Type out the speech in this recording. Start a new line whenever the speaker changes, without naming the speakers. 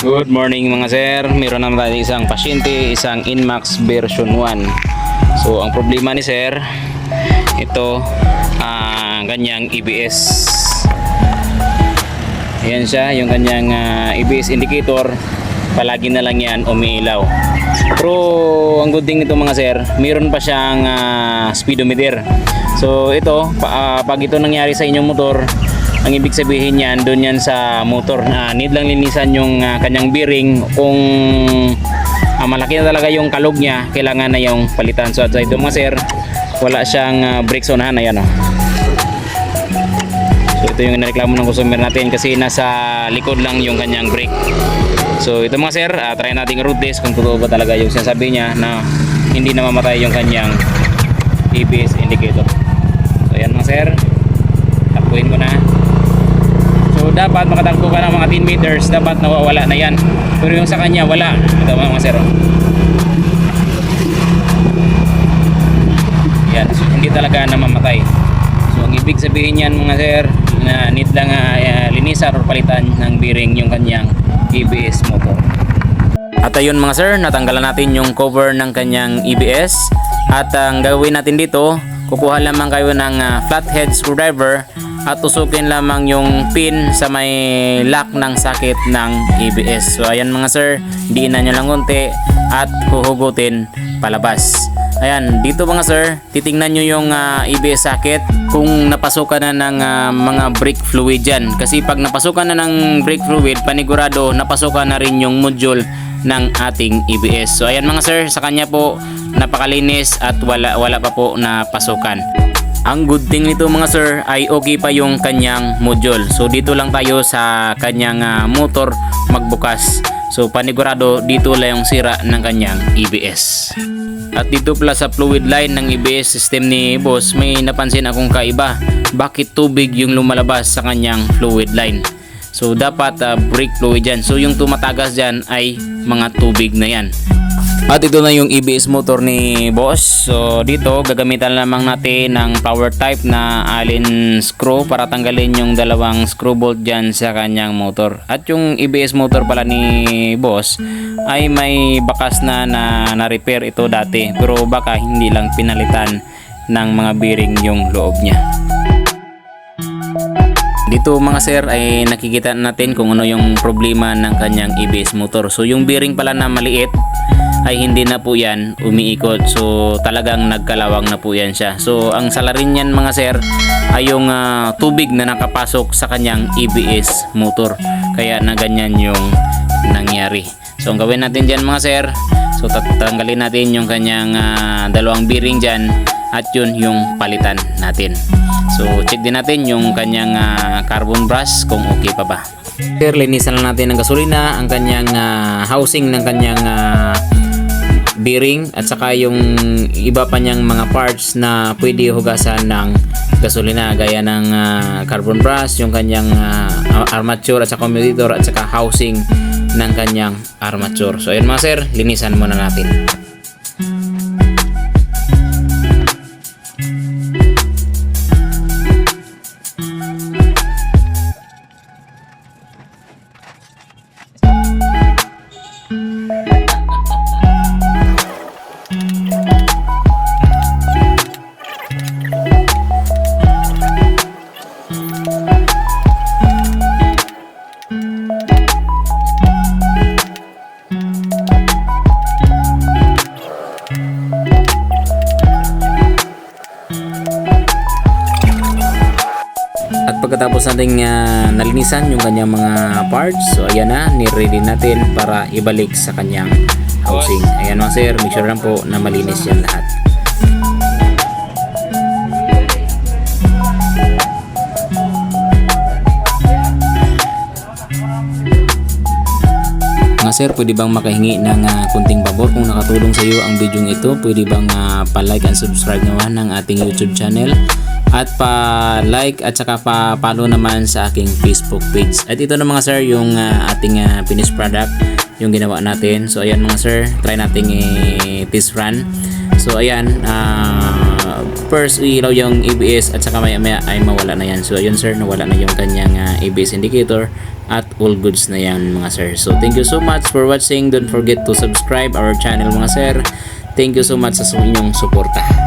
Good morning mga sir. Meron naman tayo isang pasyente, isang Inmax version 1. So ang problema ni sir, ito kanyang EBS. Ayan siya, yung kanyang EBS indicator, palagi na lang yan umiilaw. Pero ang good thing nito mga sir, meron pa siyang speedometer. So ito, pag ito nangyari sa inyong motor, ang ibig sabihin niyan, doon yan sa motor. Need lang linisan yung kanyang bearing. Kung malaki na talaga yung kalog niya, kailangan na yung palitan. So at ito mga sir, wala siyang brakes on hand. Ayan, oh. So ito yung nareklamo ng customer natin kasi nasa likod lang yung kanyang brake. So ito mga sir, try natin road test kung totoo ba talaga yung sinasabi niya na hindi na mamatay yung kanyang EBS indicator. So ayan mga sir, takbuhin ko na. So dapat makatakbo ka ng mga 10 meters, dapat nawawala na yan. Pero yung sa kanya wala. Ito mga sir, yan, so, hindi talaga namamatay. So ang ibig sabihin yan mga sir, na need lang linisan or palitan ng bearing yung kanyang EBS motor. At ayun mga sir, natanggalan natin yung cover ng kanyang EBS. At ang gagawin natin dito, kukuha lamang kayo ng flathead screwdriver at tusukin lamang yung pin sa may lock ng socket ng EBS. So ayan mga sir, diinan nyo lang konti at huhugutin palabas. Ayan, dito mga sir, titingnan nyo yung EBS socket kung napasukan na ng mga brake fluid dyan. Kasi pag napasukan na ng brake fluid, panigurado napasukan na rin yung module ng ating EBS. So ayan mga sir, sa kanya po napakalinis at wala pa po napasukan. Ang good thing nito mga sir ay okay pa yung kanyang module. So dito lang tayo sa kanyang motor magbukas. So panigurado dito lang yung sira ng kanyang EBS. At dito pala sa fluid line ng EBS system ni boss, may napansin akong kaiba. Bakit tubig yung lumalabas sa kanyang fluid line? So dapat brake fluid dyan. So yung tumatagas dyan ay mga tubig na yan. At ito na yung EBS motor ni boss. So dito gagamitan lamang natin ng power type na Allen screw para tanggalin yung dalawang screw bolt dyan sa kanyang motor. At yung EBS motor pala ni boss ay may bakas na repair ito dati, pero baka hindi lang pinalitan ng mga bearing yung loob niya. Dito mga sir ay nakikita natin kung ano yung problema ng kanyang EBS motor. So yung bearing pala na maliit ay hindi na po yan umiikot. So talagang nagkalawang na po yan siya. So ang salarin yan mga sir ay yung tubig na nakapasok sa kanyang EBS motor. Kaya na ganyan yung nangyari. So ang gawin natin dyan mga sir, so tatanggalin natin yung kanyang dalawang bearing dyan at yun yung palitan natin. So check din natin yung kanyang carbon brush kung okay pa ba. Sir, linisan lang natin ng gasolina ang kanyang housing ng kanyang bearing at saka yung iba pa niyang mga parts na pwede hugasan ng gasolina gaya ng carbon brush, yung kanyang armature at saka commutator at saka housing ng kanyang armature. So ayun mga sir, linisan muna natin. At pagkatapos nating nalinisan yung kanyang mga parts, so ayan na, ni-ready natin para ibalik sa kanyang housing. Ayan mga sir, make sure lang po na malinis yan lahat. Mga sir, pwede bang makahingi ng kunting pabor? Kung nakatulong sa iyo ang video ito, pwede bang pa-like and subscribe naman ng ating YouTube channel at pa-like at saka pa-follow naman sa aking Facebook page. At ito na mga sir yung ating finished product, yung ginawa natin. So ayan mga sir, try nating i-test run. So ayan, first ilaw yung ABS at saka maya maya ay mawala na yan. So ayun sir, nawala na yung kanyang ABS indicator at all goods na yan mga sir. So thank you so much for watching. Don't forget to subscribe our channel mga sir. Thank you so much sa inyong suporta.